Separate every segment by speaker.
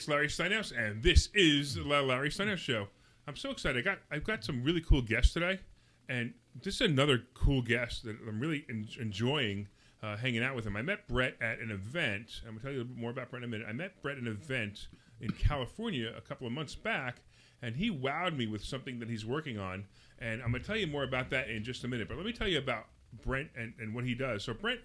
Speaker 1: Larry Steinhaus, and this is the Larry Steinhaus Show. I'm so excited. I've got some really cool guests today, and this is another cool guest that I'm really enjoying hanging out with him. I met Brett at an event. I'm going to tell you a little bit more about Brett in a minute. I met Brett at an event in California a couple of months back, and he wowed me with something that he's working on, and I'm going to tell you more about that in just a minute. But let me tell you about Brent and what he does. So Brent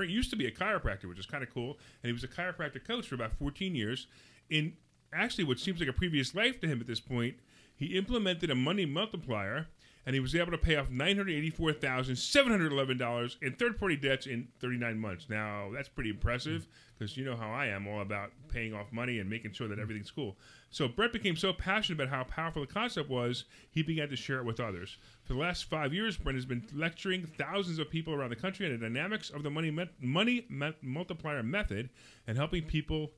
Speaker 1: used to be a chiropractor, which is kind of cool, and he was a chiropractic coach for about 14 years. In actually what seems like a previous life to him at this point, he implemented a money multiplier, and he was able to pay off $984,711 in third-party debts in 39 months. Now, that's pretty impressive, because you know how I am, all about paying off money and making sure that everything's cool. So Brett became so passionate about how powerful the concept was, he began to share it with others. For the last 5 years, Brent has been lecturing thousands of people around the country on the dynamics of the money multiplier method and helping people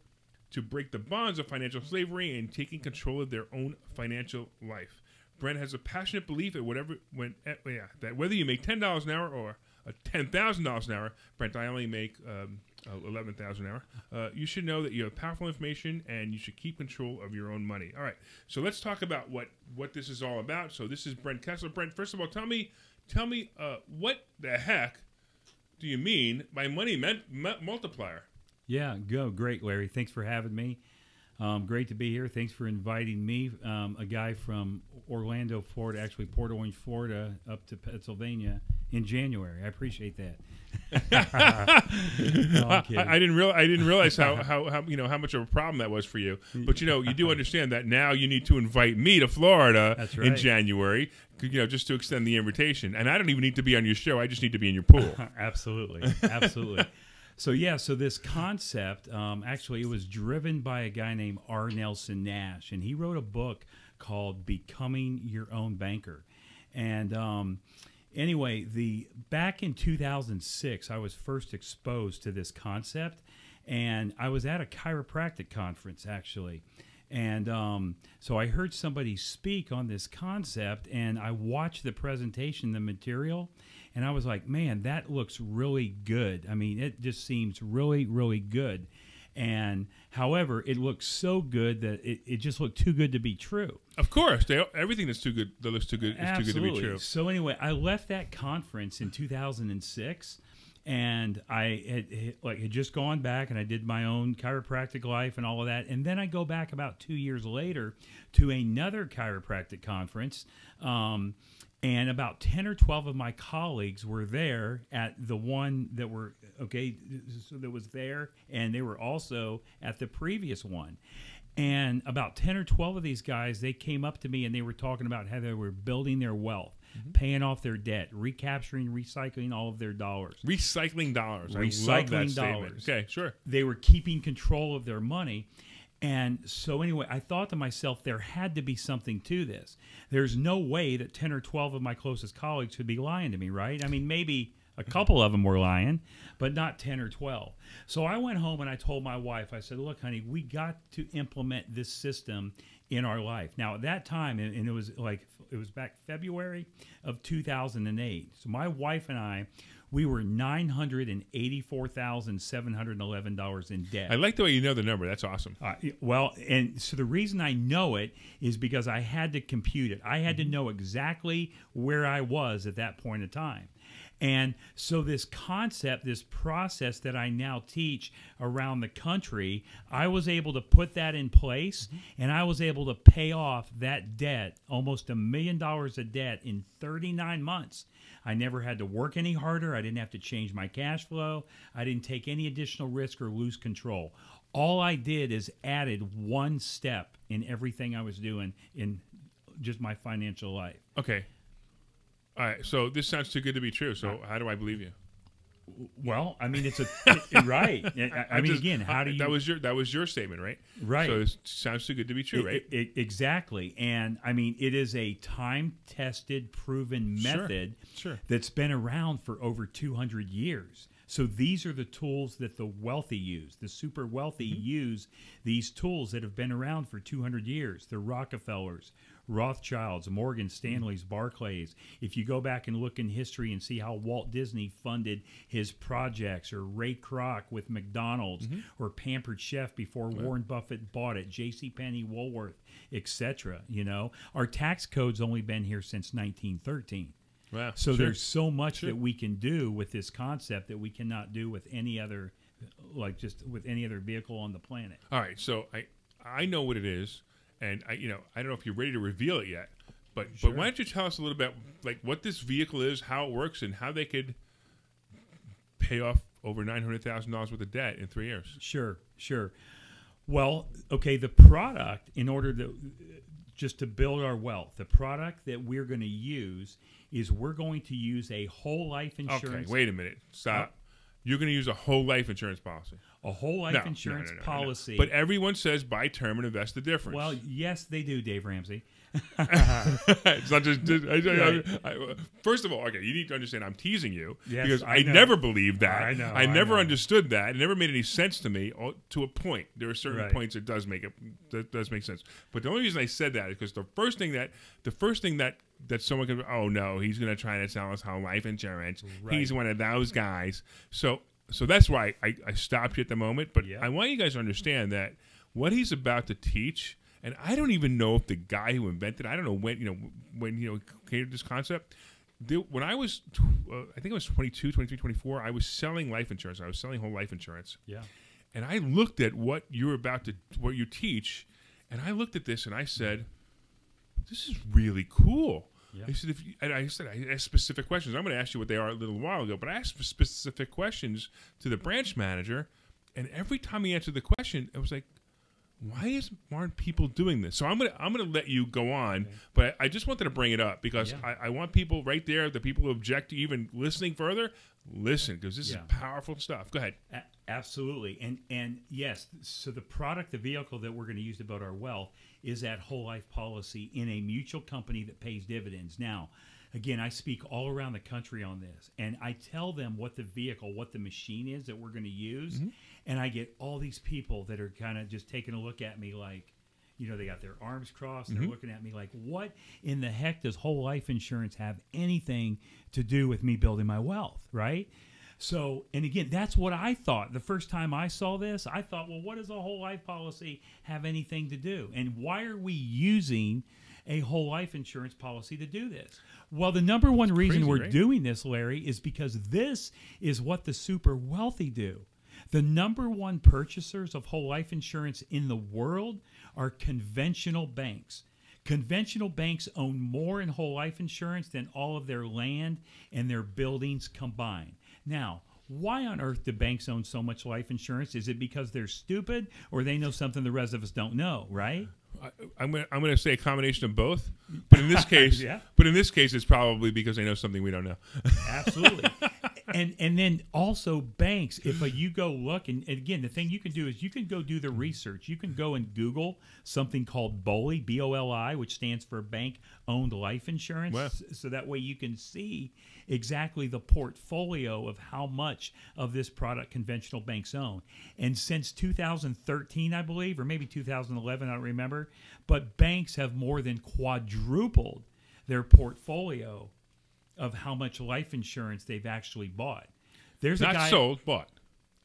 Speaker 1: to break the bonds of financial slavery and taking control of their own financial life. Brent has a passionate belief that that whether you make $10 an hour or $10,000 an hour, Brent, I only make $11,000 an hour. You should know that you have powerful information and you should keep control of your own money. All right, so let's talk about what this is all about. So this is Brent Kesler. Brent, first of all, tell me, what the heck do you mean by money multiplier?
Speaker 2: Yeah, great, Larry. Thanks for having me. Great to be here. Thanks for inviting me, a guy from Orlando, Florida, actually Port Orange, Florida, up to Pennsylvania in January. I appreciate that. No,
Speaker 1: I didn't realize how much of a problem that was for you. But you do understand that now you need to invite me to Florida in January, just to extend the invitation. And I don't even need to be on your show. I just need to be in your pool.
Speaker 2: Absolutely. So this concept, actually, it was driven by a guy named R. Nelson Nash, and he wrote a book called Becoming Your Own Banker. And anyway, back in 2006, I was first exposed to this concept, and I was at a chiropractic conference, actually. And so I heard somebody speak on this concept, and I watched the presentation, the material, and I was like, man, that looks really good. I mean, it just seems really, really good. And however, it looks so good that it just looked too good to be true.
Speaker 1: Of course, everything that's too good, that looks too good, is too good to be true.
Speaker 2: So anyway, I left that conference in 2006. And I had just gone back and I did my own chiropractic life and all of that. And then I go back about 2 years later to another chiropractic conference. And about 10 or 12 of my colleagues were there at the one that that was there. And they were also at the previous one. And about 10 or 12 of these guys, they came up to me and they were talking about how they were building their wealth. Paying off their debt, recapturing, recycling all of their dollars.
Speaker 1: Recycling dollars. I love that statement. Okay, sure.
Speaker 2: They were keeping control of their money. And so anyway, I thought to myself, there had to be something to this. There's no way that 10 or 12 of my closest colleagues could be lying to me, right? I mean, maybe a couple of them were lying, but not 10 or 12. So I went home and I told my wife, I said, look, honey, we got to implement this system in our life. Now, at that time, and it was back February of 2008. So my wife and I, we were $984,711 in debt.
Speaker 1: I like the way you know the number. That's awesome.
Speaker 2: Well, and so the reason I know it is because I had to compute it. I had to know exactly where I was at that point in time. And so this concept, this process that I now teach around the country, I was able to put that in place, and I was able to pay off that debt, almost $1 million of debt in 39 months. I never had to work any harder. I didn't have to change my cash flow. I didn't take any additional risk or lose control. All I did is added one step in everything I was doing in just my financial life.
Speaker 1: Okay. All right, so this sounds too good to be true. So how do I believe you?
Speaker 2: Well, I mean, it's right. I mean, again, how do you?
Speaker 1: That was your statement, right?
Speaker 2: Right.
Speaker 1: So it sounds too good to be true, right?
Speaker 2: Exactly. And I mean, it is a time-tested, proven method
Speaker 1: Sure.
Speaker 2: that's been around for over 200 years. So these are the tools that the wealthy use. The super wealthy use these tools that have been around for 200 years. The Rockefellers, Rothschilds, Morgan Stanleys, Barclays. If you go back and look in history and see how Walt Disney funded his projects, or Ray Kroc with McDonald's, or Pampered Chef before Warren Buffett bought it, JCPenney, Woolworth, etc. You know, our tax code's only been here since 1913.
Speaker 1: Wow.
Speaker 2: So there's so much that we can do with this concept that we cannot do with any other, like just with any other vehicle on the planet.
Speaker 1: All right. So I know what it is, and I don't know if you're ready to reveal it yet, but why don't you tell us a little bit like what this vehicle is, how it works, and how they could pay off over $900,000 worth of debt in 3 years?
Speaker 2: Sure. Well, okay, the product, in order to just to build our wealth, the product that we're going to use is we're going to use a whole life insurance.
Speaker 1: Okay, wait a minute. Stop. You're going to use a whole life insurance policy.
Speaker 2: A whole life insurance policy.
Speaker 1: But everyone says buy term and invest the difference.
Speaker 2: Well, yes, they do, Dave Ramsey.
Speaker 1: It's not just. First of all, okay, you need to understand I'm teasing you because I never believed that. I never understood that. It never made any sense to me. To a point, there are certain points that does make sense. But the only reason I said that is because the first thing that someone can, oh no, he's going to try to sell us whole life insurance. He's one of those guys. So that's why I stopped you at the moment. But I want you guys to understand that what he's about to teach. And I don't even know if the guy who invented it, I don't know when created this concept. When I was, I think I was 22, 23, 24, I was selling life insurance. I was selling whole life insurance. Yeah. And I looked at what you teach, and I looked at this and I said, this is really cool. Yeah. I said, I asked specific questions. I'm going to ask you what they are a little while ago, but I asked specific questions to the branch manager, and every time he answered the question, it was like, why aren't people doing this? So I'm gonna let you go on, but I just wanted to bring it up because I want people right there, the people who object to even listening further, listen, because this is powerful stuff. Go ahead.
Speaker 2: Absolutely, and yes, so the vehicle that we're going to use to build our wealth is that whole life policy in a mutual company that pays dividends. Now, again, I speak all around the country on this, and I tell them what the machine is that we're going to use, and I get all these people that are kind of just taking a look at me like, they got their arms crossed, and they're looking at me like, what in the heck does whole life insurance have anything to do with me building my wealth, right? So, and again, that's what I thought. The first time I saw this, I thought, well, what does a whole life policy have anything to do? And why are we using a whole life insurance policy to do this? Well, the number one reason we're doing this, Larry, is because this is what the super wealthy do. The number one purchasers of whole life insurance in the world are conventional banks. Conventional banks own more in whole life insurance than all of their land and their buildings combined. Now, why on earth do banks own so much life insurance? Is it because they're stupid, or they know something the rest of us don't know, right?
Speaker 1: I'm gonna say a combination of both, but in this case, it's probably because they know something we don't know.
Speaker 2: Absolutely. And then also banks, if you go look, and again, the thing you can do is you can go do the research. You can go and Google something called BOLI, B-O-L-I, which stands for Bank-Owned Life Insurance. Wow. So that way you can see exactly the portfolio of how much of this product conventional banks own. And since 2013, I believe, or maybe 2011, I don't remember, but banks have more than quadrupled their portfolio of how much life insurance they've actually bought. There's
Speaker 1: not
Speaker 2: a guy
Speaker 1: sold, bought.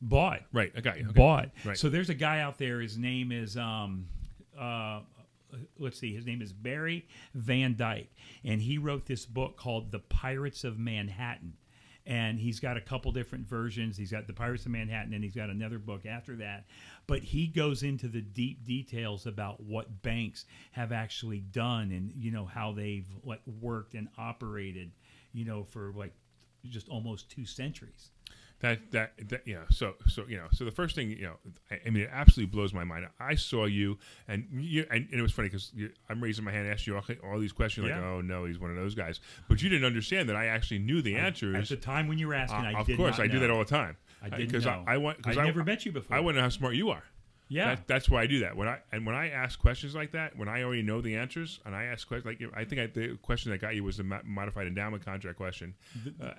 Speaker 2: Bought.
Speaker 1: Right, a guy. Okay.
Speaker 2: Bought.
Speaker 1: Right.
Speaker 2: So there's a guy out there, his name is let's see, his name is Barry Van Dyke, and he wrote this book called The Pirates of Manhattan. And he's got a couple different versions. He's got The Pirates of Manhattan, and he's got another book after that. But he goes into the deep details about what banks have actually done and, how they've worked and operated, for just almost 2 centuries.
Speaker 1: So the first thing, I mean, it absolutely blows my mind. I saw you, and it was funny because I'm raising my hand, asked you all these questions, like, oh no, he's one of those guys. But you didn't understand that I actually knew the answers
Speaker 2: at the time when you were asking.
Speaker 1: Of course, I do that all the time.
Speaker 2: I didn't know. I never met you before.
Speaker 1: I want to know how smart you are.
Speaker 2: Yeah.
Speaker 1: That's why I do that. When I ask questions like that, when I already know the answers, and I ask questions like I think the question that got you was the modified endowment contract question.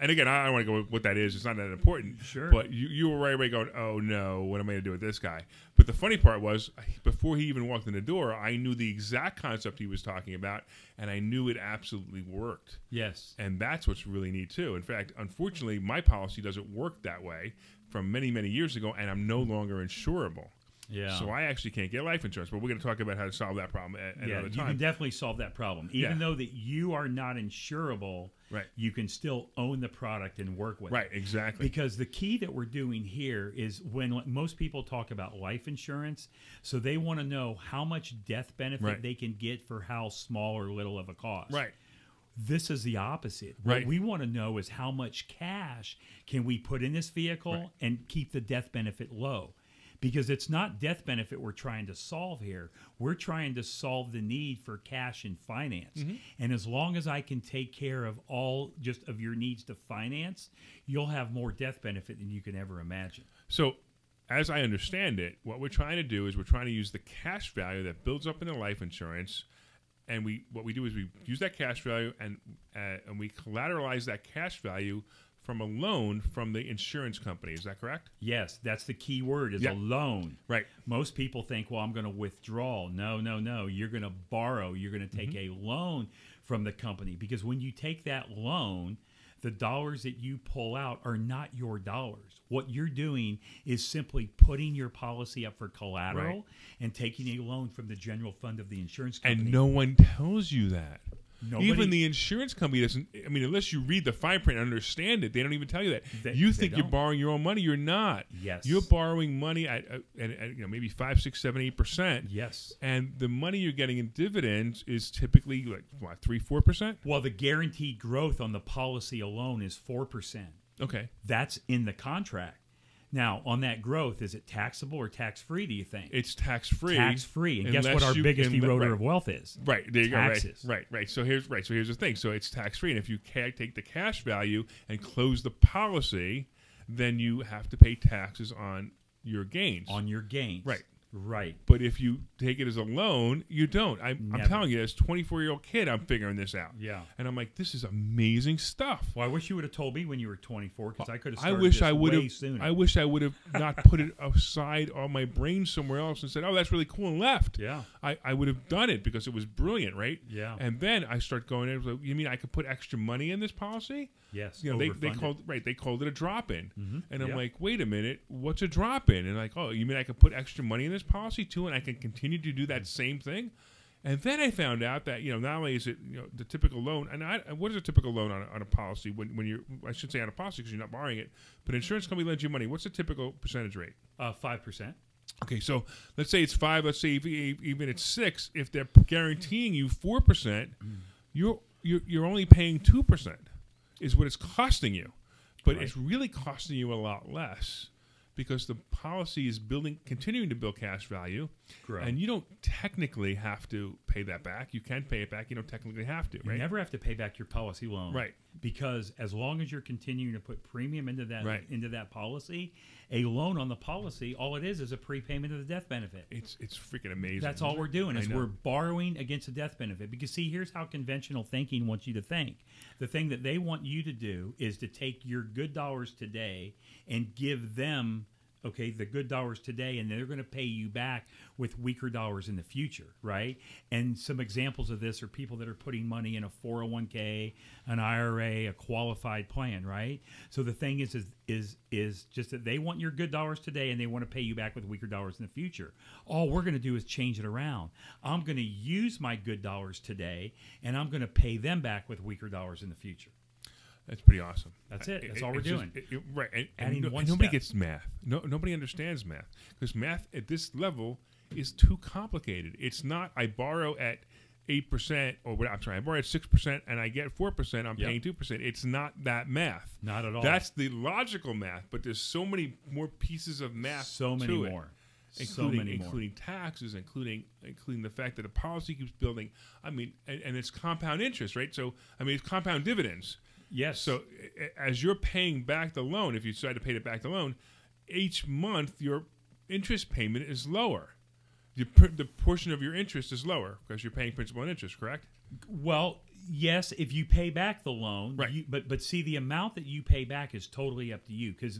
Speaker 1: And again, I don't want to go with what that is. It's not that important.
Speaker 2: Sure.
Speaker 1: But you were right away going, oh no, what am I going to do with this guy? But the funny part was, before he even walked in the door, I knew the exact concept he was talking about, and I knew it absolutely worked.
Speaker 2: Yes.
Speaker 1: And that's what's really neat too. In fact, unfortunately, my policy doesn't work that way from many, many years ago, and I'm no longer insurable.
Speaker 2: Yeah.
Speaker 1: So I actually can't get life insurance, but we're going to talk about how to solve that problem at another time.
Speaker 2: You can definitely solve that problem. Even though that you are not insurable,
Speaker 1: right,
Speaker 2: you can still own the product and work with it.
Speaker 1: Right, exactly.
Speaker 2: Because the key that we're doing here is when most people talk about life insurance, so they want to know how much death benefit they can get for how small or little of a cost.
Speaker 1: Right.
Speaker 2: This is the opposite.
Speaker 1: Right.
Speaker 2: What we want to know is how much cash can we put in this vehicle and keep the death benefit low. Because it's not death benefit we're trying to solve here. We're trying to solve the need for cash and finance. Mm-hmm. And as long as I can take care of all just of your needs to finance, you'll have more death benefit than you can ever imagine.
Speaker 1: So as I understand it, what we're trying to do is we're trying to use the cash value that builds up in the life insurance. And what we do is we use that cash value and we collateralize that cash value from a loan from the insurance company. Is that correct?
Speaker 2: Yes, that's the key word, is a loan.
Speaker 1: Right.
Speaker 2: Most people think, well, I'm going to withdraw. No. You're going to borrow. You're going to take a loan from the company, because when you take that loan, the dollars that you pull out are not your dollars. What you're doing is simply putting your policy up for collateral and taking a loan from the general fund of the insurance company.
Speaker 1: And no one tells you that.
Speaker 2: Nobody,
Speaker 1: even the insurance company doesn't. I mean, unless you read the fine print and understand it, they don't even tell you that. You think you're borrowing your own money. You're not.
Speaker 2: Yes.
Speaker 1: You're borrowing money at maybe 5, 6, 7, 8%.
Speaker 2: Yes.
Speaker 1: And the money you're getting in dividends is typically like what, 3, 4%?
Speaker 2: Well, the guaranteed growth on the policy alone is 4%.
Speaker 1: Okay.
Speaker 2: That's in the contract. Now, on that growth, is it taxable or tax-free, do you think?
Speaker 1: It's tax-free.
Speaker 2: Tax-free. And guess what our biggest eroder of wealth is?
Speaker 1: Right. There you
Speaker 2: Taxes.
Speaker 1: go. Right. So here's the thing. So it's tax-free. And if you can't take the cash value and close the policy, then you have to pay taxes on your gains.
Speaker 2: On your gains.
Speaker 1: Right.
Speaker 2: Right.
Speaker 1: But if you take it as a loan, you don't. I'm telling you, as a 24-year-old kid, I'm figuring this out.
Speaker 2: Yeah.
Speaker 1: And I'm like, this is amazing stuff.
Speaker 2: Well, I wish you would have told me when you were 24, because I could have
Speaker 1: I
Speaker 2: started
Speaker 1: wish
Speaker 2: this
Speaker 1: I would
Speaker 2: way
Speaker 1: have.
Speaker 2: sooner.
Speaker 1: I wish I would have not put it aside on my brain somewhere else and said, oh, that's really cool, and left.
Speaker 2: Yeah.
Speaker 1: I would have done it because it was brilliant, right?
Speaker 2: Yeah.
Speaker 1: And then I start going in, like, you mean I could put extra money in this policy?
Speaker 2: Yes.
Speaker 1: You know, they called it a drop in.
Speaker 2: Mm-hmm.
Speaker 1: And I'm like, wait a minute, what's a drop in? And like, oh, you mean I could put extra money in this policy too, and I can continue to do that same thing? And then I found out that, not only is it, the typical loan, and what is a typical loan on a policy when you're, I should say on a policy because you're not borrowing it, but an insurance company lends you money. What's the typical percentage rate?
Speaker 2: 5%.
Speaker 1: Okay, so let's say it's 5. Let's say even it's 6. If they're guaranteeing you 4%, you're only paying 2%. Is what it's costing you, but it's really costing you a lot less because the policy is continuing to build cash value, and you don't technically have to pay that back. You can pay it back. You don't technically have to. Right?
Speaker 2: You never have to pay back your policy loan,
Speaker 1: right?
Speaker 2: Because as long as you're continuing to put premium into that policy, a loan on the policy, all it is a prepayment of the death benefit.
Speaker 1: It's freaking amazing.
Speaker 2: That's all we're doing is we're borrowing against a death benefit. Because see, here's how conventional thinking wants you to think. The thing that they want you to do is to take your good dollars today and give them the good dollars today, and they're going to pay you back with weaker dollars in the future, right? And some examples of this are people that are putting money in a 401k, an IRA, a qualified plan, right? So the thing is just that they want your good dollars today, and they want to pay you back with weaker dollars in the future. All we're going to do is change it around. I'm going to use my good dollars today, and I'm going to pay them back with weaker dollars in the future.
Speaker 1: That's pretty awesome.
Speaker 2: That's it. That's all we're doing.
Speaker 1: Right. And nobody gets math. Nobody understands math because math at this level is too complicated. It's not I borrow at 8% or what? I'm sorry, I borrow at 6% and I get 4%. I'm paying 2%. It's not that math.
Speaker 2: Not at all.
Speaker 1: That's the logical math. But there's so many more pieces of math.
Speaker 2: So many more.
Speaker 1: Including taxes, including the fact that the policy keeps building. I mean, and it's compound interest, right? So I mean, it's compound dividends.
Speaker 2: Yes.
Speaker 1: So as you're paying back the loan, if you decide to pay back the loan, each month you're interest payment is lower. The portion of your interest is lower because you're paying principal and interest, correct?
Speaker 2: Well, yes, if you pay back the loan,
Speaker 1: right?
Speaker 2: But see, the amount that you pay back is totally up to you because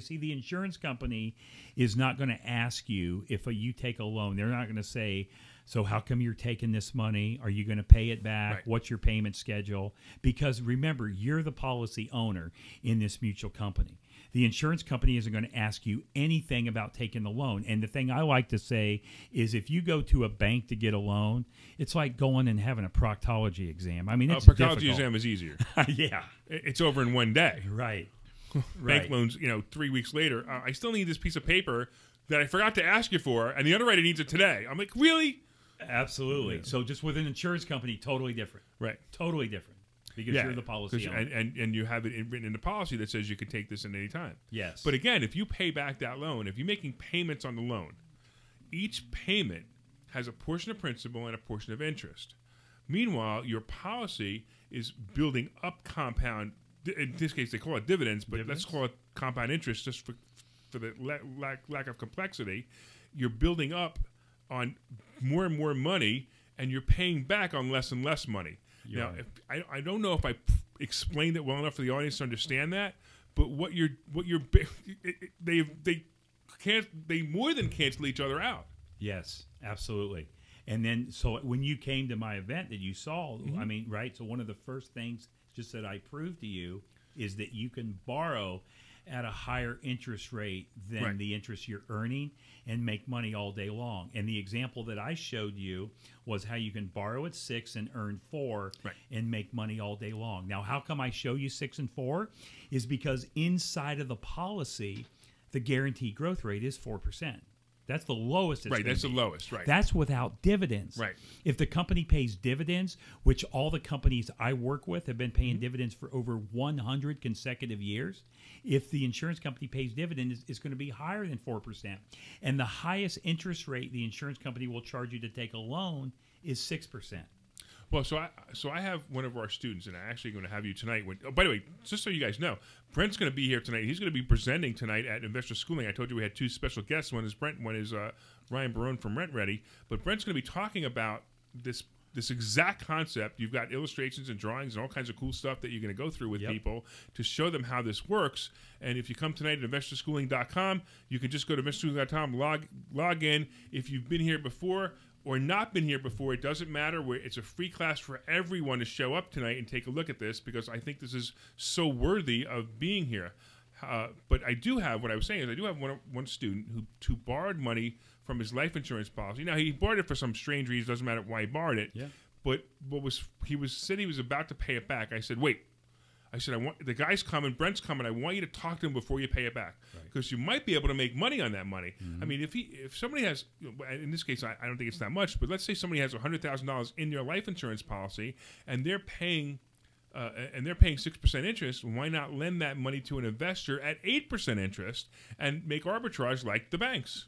Speaker 2: see, the insurance company is not going to ask you if you take a loan. They're not going to say, so how come you're taking this money? Are you going to pay it back?
Speaker 1: Right.
Speaker 2: What's your payment schedule? Because remember, you're the policy owner in this mutual company. The insurance company isn't going to ask you anything about taking the loan. And the thing I like to say is if you go to a bank to get a loan, it's like going and having a proctology exam. I mean, it's
Speaker 1: proctology
Speaker 2: difficult.
Speaker 1: exam is easier.
Speaker 2: Yeah.
Speaker 1: It's over in one day.
Speaker 2: Right.
Speaker 1: Bank loans, 3 weeks later, I still need this piece of paper that I forgot to ask you for, and the underwriter needs it today. I'm like, really?
Speaker 2: Absolutely.
Speaker 1: Yeah.
Speaker 2: So just with an insurance company, totally different.
Speaker 1: Right.
Speaker 2: Totally different. Because you're the policy owner.
Speaker 1: And you have it written in the policy that says you can take this at any time.
Speaker 2: Yes.
Speaker 1: But again, if you pay back that loan, if you're making payments on the loan, each payment has a portion of principal and a portion of interest. Meanwhile, your policy is building up compound, in this case they call it dividends, but let's call it compound interest just for the lack of complexity. You're building up on more and more money, and you're paying back on less and less money. Now, if, I don't know if I explained it well enough for the audience to understand that, but they more than cancel each other out.
Speaker 2: Yes, absolutely. And then, so when you came to my event that you saw, I mean, right? So one of the first things just that I proved to you is that you can borrow at a higher interest rate than the interest you're earning and make money all day long. And the example that I showed you was how you can borrow at 6 and earn 4 and make money all day long. Now, how come I show you 6 and 4? Is because inside of the policy, the guaranteed growth rate is 4%. That's the lowest.
Speaker 1: That's the lowest. Right.
Speaker 2: That's without dividends.
Speaker 1: Right.
Speaker 2: If the company pays dividends, which all the companies I work with have been paying dividends for over 100 consecutive years, if the insurance company pays dividends, it's going to be higher than 4%. And the highest interest rate the insurance company will charge you to take a loan is 6%.
Speaker 1: Well, so I have one of our students, and I'm actually going to have you tonight. By the way, just so you guys know, Brent's going to be here tonight. He's going to be presenting tonight at Investor Schooling. I told you we had 2 special guests. One is Brent, one is Ryan Barone from Rent Ready. But Brent's going to be talking about this exact concept. You've got illustrations and drawings and all kinds of cool stuff that you're going to go through with people to show them how this works. And if you come tonight at investorschooling.com, you can just go to investorschooling.com, log in. If you've been here before or not been here before, it doesn't matter. It's a free class for everyone to show up tonight and take a look at this because I think this is so worthy of being here. But I do have, what I was saying is I do have one student who borrowed money from his life insurance policy. Now, he borrowed it for some strange reason. Doesn't matter why he borrowed it. Yeah. But he said he was about to pay it back. I said, wait. I said, the guy's coming, Brent's coming. I want you to talk to him before you pay it back because you might be able to make money on that money. I mean, if somebody has, in this case, I don't think it's that much, but let's say somebody has $100,000 in their life insurance policy and they're paying 6% interest, why not lend that money to an investor at 8% interest and make arbitrage like the banks?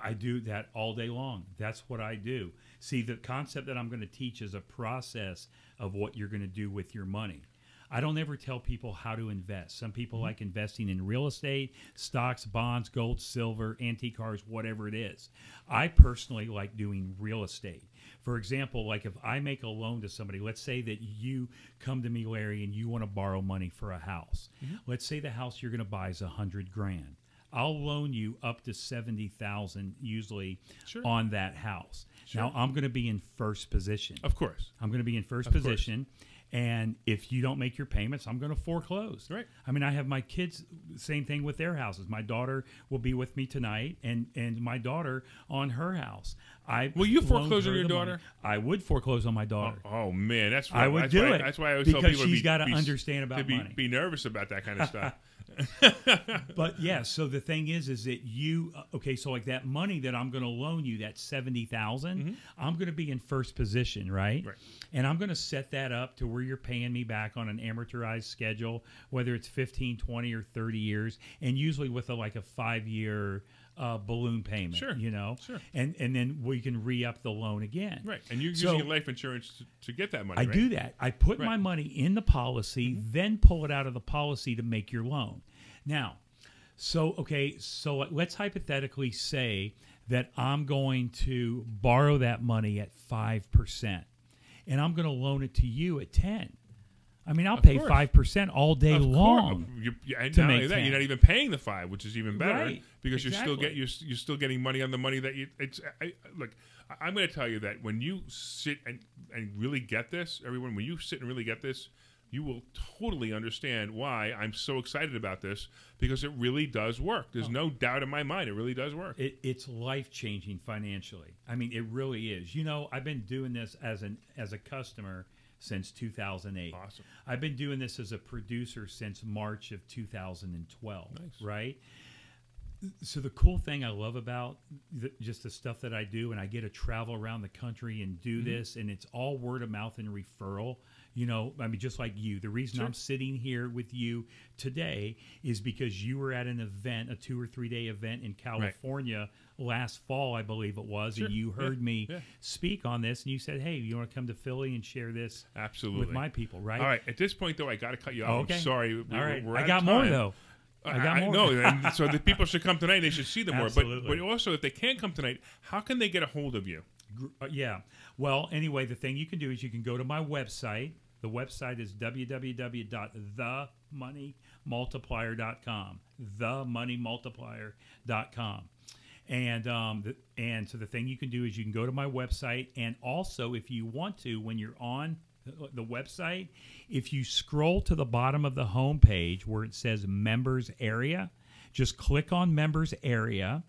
Speaker 2: I do that all day long. That's what I do. See, the concept that I'm going to teach is a process of what you're going to do with your money. I don't ever tell people how to invest. Some people like investing in real estate, stocks, bonds, gold, silver, antique cars, whatever it is. I personally like doing real estate. For example, like if I make a loan to somebody, let's say that you come to me, Larry, and you want to borrow money for a house. Let's say the house you're going to buy is $100,000. I'll loan you up to $70,000 usually on that house. Now I'm going to be in first position.
Speaker 1: Of course.
Speaker 2: I'm going to be in first position. And if you don't make your payments, I'm going to foreclose.
Speaker 1: Right.
Speaker 2: I mean, I have my kids, same thing with their houses. My daughter will be with me tonight, and my daughter on her house.
Speaker 1: Will you foreclose on your daughter?
Speaker 2: Money. I would foreclose on my daughter.
Speaker 1: Oh man, that's
Speaker 2: I would do it.
Speaker 1: That's why I always tell people
Speaker 2: she's got to understand about money.
Speaker 1: Be nervous about that kind of stuff.
Speaker 2: But yeah, so the thing is that you so like that money that I'm going to loan you, that $70,000, I'm going to be in first position, right? And I'm going to set that up to where you're paying me back on an amortized schedule, whether it's 15, 20, or 30 years, and usually with a 5-year balloon payment, and then we can re-up the loan again.
Speaker 1: Right, and you're using your life insurance to get that money,
Speaker 2: I do that. I put my money in the policy, then pull it out of the policy to make your loan. Now, So, okay, so let's hypothetically say that I'm going to borrow that money at 5%, and I'm going to loan it to you at 10. I mean, I'll pay 5% all day long.
Speaker 1: And not only that, you're not even paying the 5, which is even better,
Speaker 2: Right.
Speaker 1: because
Speaker 2: Exactly.
Speaker 1: you're still getting money on the money that you. Look, I'm going to tell you that when you sit and really get this, everyone, when you sit and really get this, you will totally understand why I'm so excited about this, because it really does work. There's no doubt in my mind. It really does work.
Speaker 2: It's life-changing financially. I mean, it really is. You know, I've been doing this as a customer since 2008.
Speaker 1: Awesome.
Speaker 2: I've been doing this as a producer since March of 2012.
Speaker 1: Nice.
Speaker 2: Right? So the cool thing I love about just the stuff that I do, and I get to travel around the country and do this, and it's all word of mouth and referral. You know, I mean, just like you. The reason I'm sitting here with you today is because you were at an event, a 2 or 3 day event in California last fall, I believe it was, and you heard me speak on this, and you said, "Hey, you want to come to Philly and share this with my people?" Right?
Speaker 1: All right. At this point, though, I got to cut you off.
Speaker 2: Okay.
Speaker 1: I'm sorry.
Speaker 2: All right.
Speaker 1: We're
Speaker 2: I
Speaker 1: out
Speaker 2: got
Speaker 1: of
Speaker 2: more
Speaker 1: time.
Speaker 2: though. I got more.
Speaker 1: No, and so the people should come tonight. They should see them more.
Speaker 2: Absolutely.
Speaker 1: But also, if they can't come tonight, how can they get a hold of you?
Speaker 2: Yeah. Well, anyway, the thing you can do is you can go to my website. The website is www.themoneymultiplier.com. Themoneymultiplier.com. And so the thing you can do is you can go to my website, and also if you want to, when you're on the website, if you scroll to the bottom of the homepage where it says Members Area, just click on Members Area.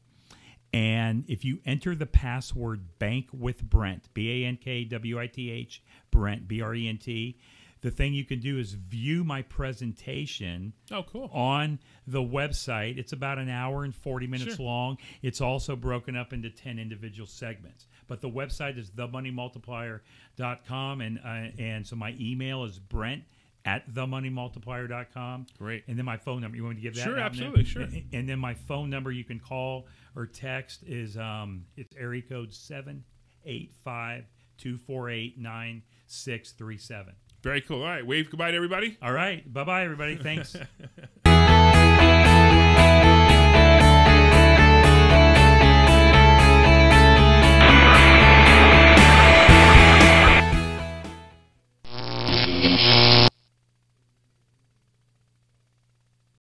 Speaker 2: And if you enter the password Bank with Brent, BANKWITH, Brent, BRENT, the thing you can do is view my presentation on the website. It's about an hour and 40 minutes long. It's also broken up into 10 individual segments. But the website is themoneymultiplier.com, and so my email is brent@themoneymultiplier.com.
Speaker 1: Great.
Speaker 2: And then my phone number. You want me to give that?
Speaker 1: Sure,
Speaker 2: out
Speaker 1: absolutely,
Speaker 2: now?
Speaker 1: sure.
Speaker 2: And then my phone number you can call or text is it's area code 785-248-9637.
Speaker 1: Very cool. All right. Wave goodbye to everybody.
Speaker 2: All right. Bye-bye, everybody. Thanks.